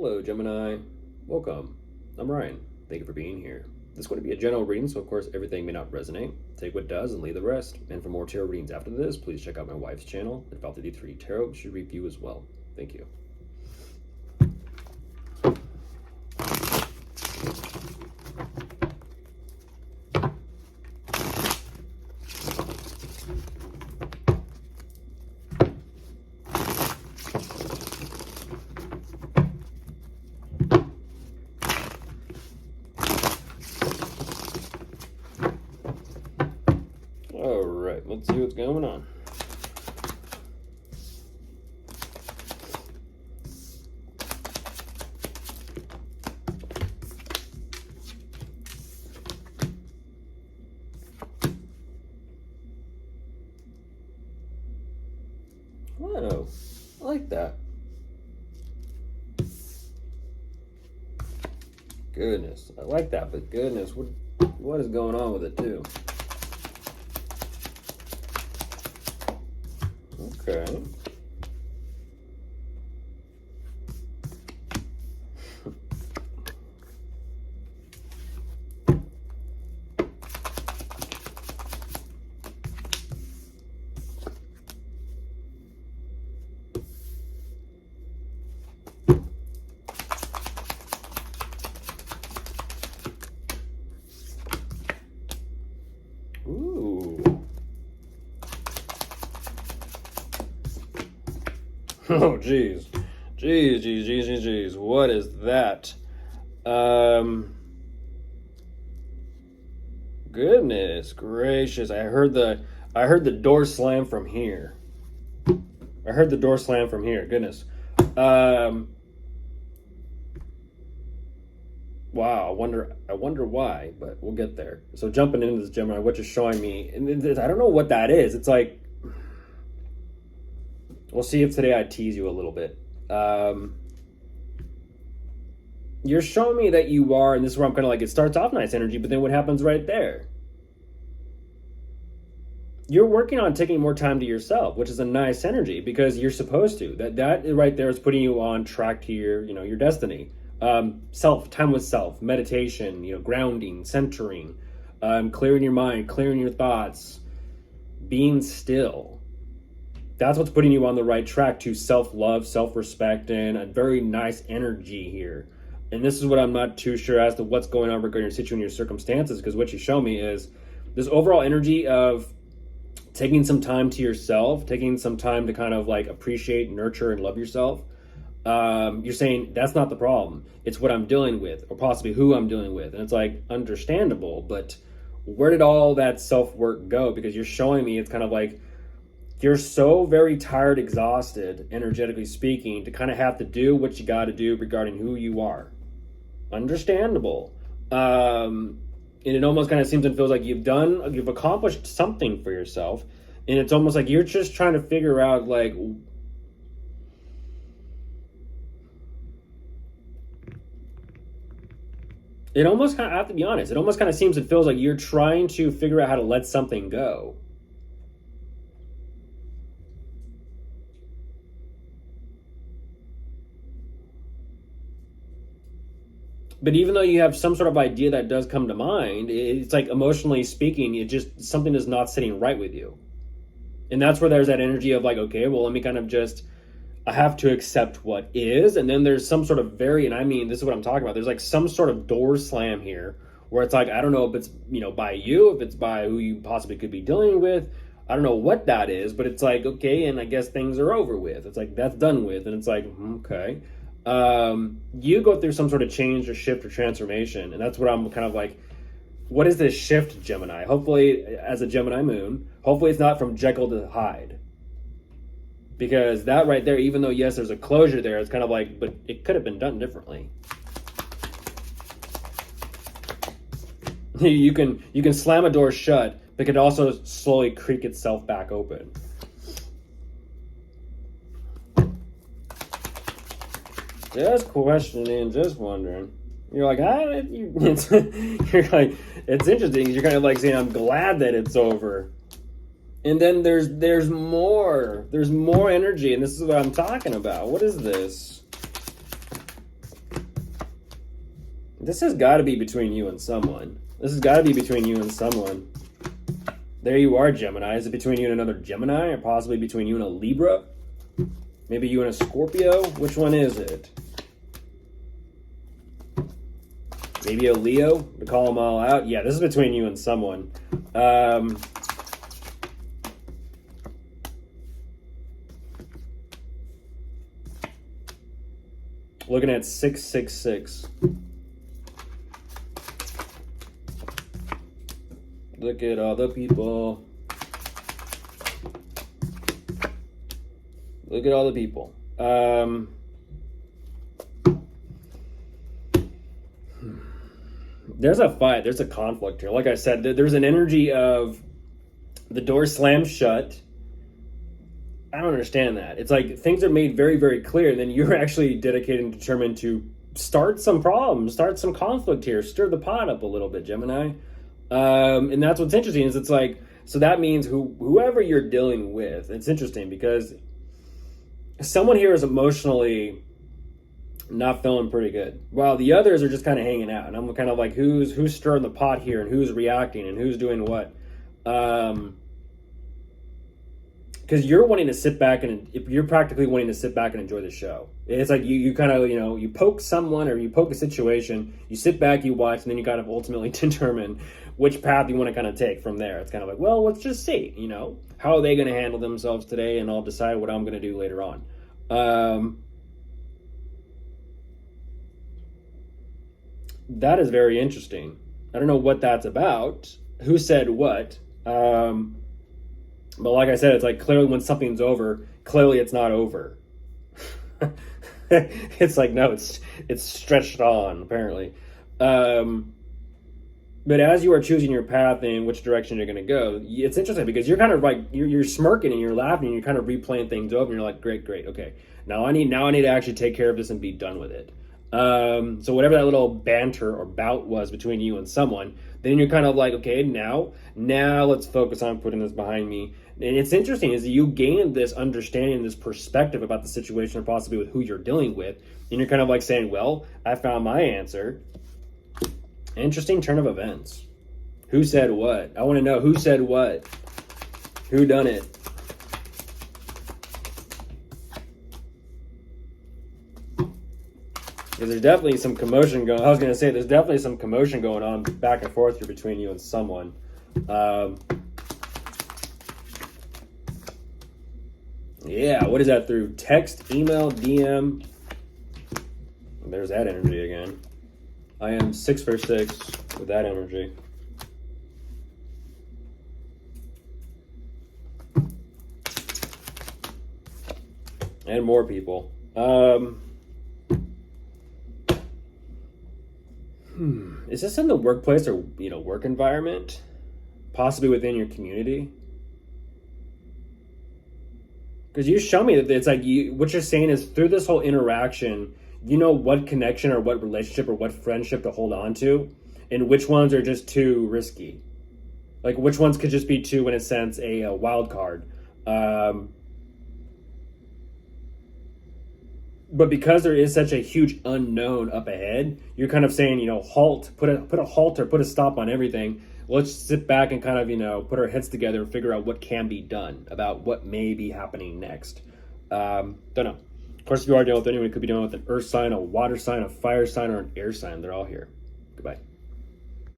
Hello, Gemini. Welcome. I'm Ryan. Thank you for being here. This is going to be a general reading, so of course everything may not resonate. Take what does and leave the rest. And for more tarot readings after this, please check out my wife's channel at Val53 Tarot. She review as well. Thank you. All right, let's see what's going on. Oh, I like that. Goodness, I like that, but goodness, what is going on with it too? Okay. Ooh. Oh, geez. Jeez. What is that? Goodness gracious. I heard the door slam from here. Goodness. Wow, I wonder why, but we'll get there. So jumping into this, Gemini, what you're showing me, and I don't know what that is. It's like, we'll see if today I tease you a little bit. You're showing me that you are, and this is where I'm kind of like, it starts off nice energy, but then what happens right there? You're working on taking more time to yourself, which is a nice energy because you're supposed to. That right there is putting you on track to your destiny. Time with self, meditation, grounding, centering, clearing your mind, clearing your thoughts, being still. That's what's putting you on the right track to self-love, self-respect, and a very nice energy here. And this is what I'm not too sure as to what's going on regarding your situation, your circumstances, because what you show me is this overall energy of taking some time to yourself, taking some time to kind of like appreciate, nurture, and love yourself. You're saying that's not the problem. It's what I'm dealing with, or possibly who I'm dealing with. And it's like understandable, but where did all that self-work go? Because you're showing me it's kind of like you're so very tired, exhausted, energetically speaking, to kind of have to do what you got to do regarding who you are. Understandable. And it almost kind of seems and feels like you've accomplished something for yourself. And it's almost like you're just trying to figure out like, it almost kind of, I have to be honest, it almost kind of seems and feels like you're trying to figure out how to let something go. But even though you have some sort of idea that does come to mind, it's like emotionally speaking, something is not sitting right with you. And that's where there's that energy of like, okay, well, let me kind of I have to accept what is. And then there's some sort of and I mean, this is what I'm talking about. There's like some sort of door slam here where it's like, I don't know if it's, by you, if it's by who you possibly could be dealing with. I don't know what that is, but it's like, okay, and I guess things are over with. It's like, that's done with. And it's like, okay. You go through some sort of change or shift or transformation. And that's what I'm kind of like, what is this shift, Gemini? Hopefully, as a Gemini moon, hopefully it's not from Jekyll to Hyde. Because that right there, even though, yes, there's a closure there, it's kind of like, but it could have been done differently. You can slam a door shut, but it could also slowly creak itself back open. Just questioning, just wondering. You're like, you're like, it's interesting. You're kind of like saying, I'm glad that it's over. And then there's more energy, and this is what I'm talking about. What is this? This has got to be between you and someone. This has got to be between you and someone. There you are, Gemini. Is it between you and another Gemini, or possibly between you and a Libra? Maybe you and a Scorpio? Which one is it? Maybe a Leo, to call them all out? Yeah, this is between you and someone. Looking at 666. Look at all the people. Look at all the people. There's a fight. There's a conflict here. Like I said, there's an energy of the door slammed shut. I don't understand that. It's like things are made very, very clear, and then you're actually dedicated and determined to start some problems, start some conflict here, stir the pot up a little bit, Gemini. And that's what's interesting is it's like, so that means whoever you're dealing with, it's interesting because someone here is emotionally not feeling pretty good, while the others are just kind of hanging out. And I'm kind of like, who's stirring the pot here, and who's reacting, and who's doing what? Because you're wanting to sit back and you're practically wanting to sit back and enjoy the show. It's like you kind of, you poke someone or you poke a situation, you sit back, you watch, and then you kind of ultimately determine which path you want to kind of take from there. It's kind of like, well, let's just see, how are they going to handle themselves today, and I'll decide what I'm going to do later on. That is very interesting. I don't know what that's about. Who said what? But like I said, it's like clearly when something's over, clearly it's not over. It's like, no, it's stretched on, apparently. But as you are choosing your path and which direction you're going to go, it's interesting because you're kind of like, you're smirking and you're laughing and you're kind of replaying things over and you're like, great, okay. Now I need to actually take care of this and be done with it. So whatever that little banter or bout was between you and someone, then you're kind of like, okay, now let's focus on putting this behind me. And it's interesting is that you gain this understanding, this perspective about the situation or possibly with who you're dealing with. And you're kind of like saying, well, I found my answer. Interesting turn of events. Who said what? I want to know who said what. Who done it? Because there's definitely some commotion going. I was going to say there's definitely some commotion going on back and forth here between you and someone. Yeah, what is that through text, email, DM? There's that energy again. I am 6 for 6 with that energy. And more people. Is this in the workplace or work environment? Possibly within your community? Because you show me that it's like what you're saying is through this whole interaction, what connection or what relationship or what friendship to hold on to, and which ones are just too risky. Like which ones could just be too, in a sense, a wild card. But because there is such a huge unknown up ahead, you're kind of saying, halt, put a halt or put a stop on everything. Let's sit back and kind of, put our heads together and figure out what can be done about what may be happening next. Don't know. Of course, if you are dealing with anyone, you could be dealing with an earth sign, a water sign, a fire sign, or an air sign. They're all here. Goodbye.